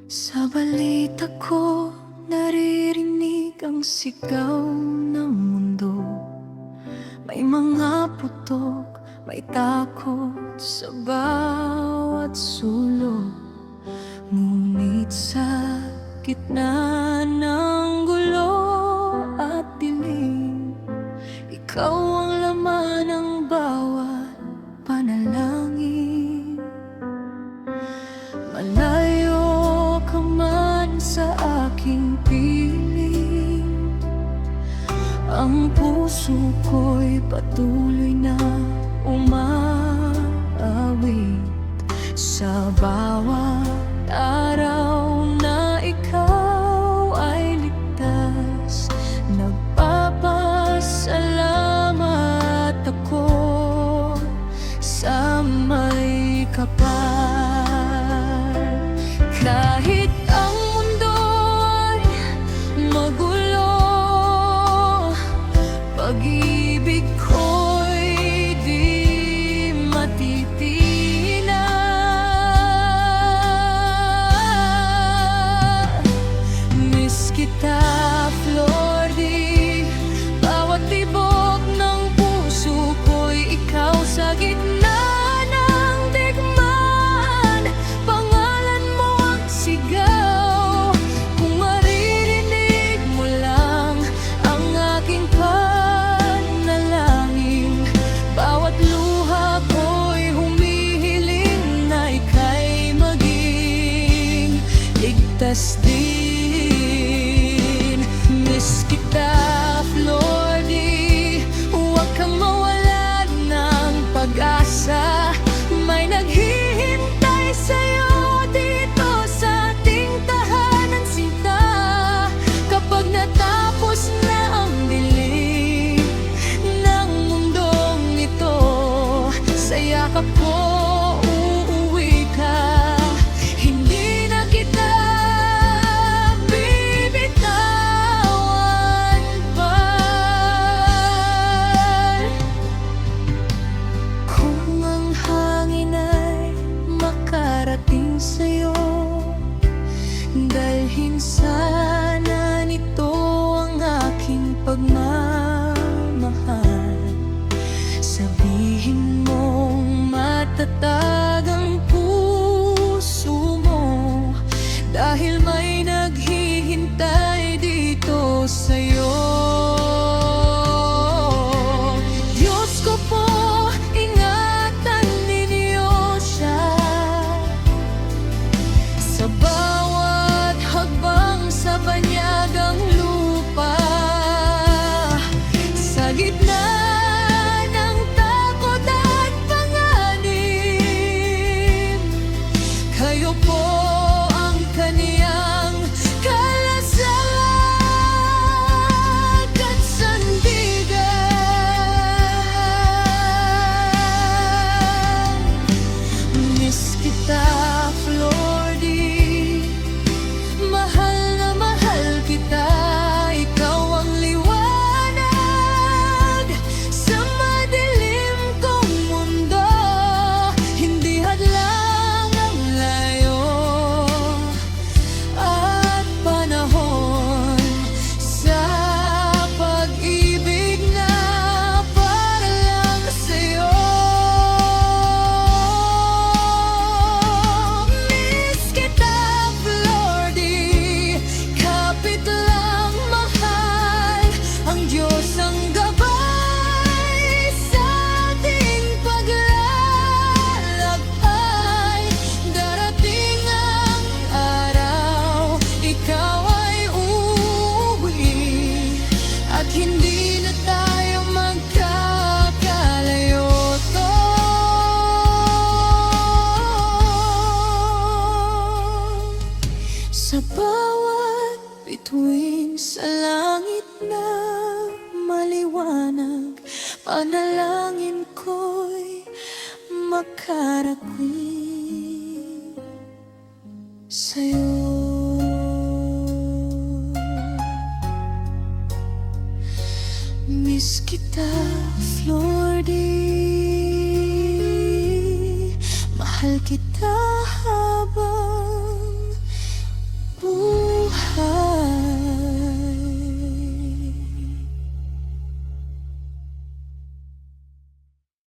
Sa balita ko, naririnig ang sigaw ng mundo. May mga putok, may takot sa bawat sulok. Ngunit sa gitna ng gulo at dilim, ikaw ang laman ng bawat panalangin. Malayo ka man sa aking piling, ang puso ko'y patuloy na umaawit. Sa bawat araw na ikaw ay ligtas, nagpapasalamat ako sa may kapal. Kahit ang mundo ay magulo, pag-ibig ko'y di matitina. Miss kita, Flor D. Bawat tibok ng puso ko'y ikaw sa gitna ng digmaan. Pangalan mo ang sigaw, kung maririnig mo lang ang aking panalangin. Bawat luha ko'y humihiling na ika'y maging ligtas din. Miss kita, Flor D. Huwag kang mawalan ng pag-asa, may naghihintay sa'yo dito sa ating tahanan, sinta. Kapag natapos na ang dilim ng mundong ito, sa yakap ko uuwi ka. Hindi na kita bibitawan pa. Kung ang hangin ay makarating sa'yo, dalhin sana nito ang aking pagmamahal. Sabihin mong matatag ang puso mo, dahil may naghihintay dito sa'yo. Diyos ko po, ingatan ninyo siya sa bawat hagbang sa banyagang lupa. Sa gitna ng takot at panganib, kayo po ang kaniyang kalasag at sandigan. Miss kita, Flor D. Mahal na mahal kita, ikaw ang liwanag sa madilim kong mundo. Hindi hadlang ang layo at panahon sa pag-ibig na para lang sa'yo. Miss kita, Flor D. Kapit lang mahal, ang Diyos ang gabay sa ating paglalakbay. Darating ang araw, ikaw ay uuwi, at hindi na tayo magkakalayo to. Sa bawat bituin sa langit na maliwanag, panalangin ko'y makarating sa'yo. Miss kita, Flor D. Mahal kita habang mahal.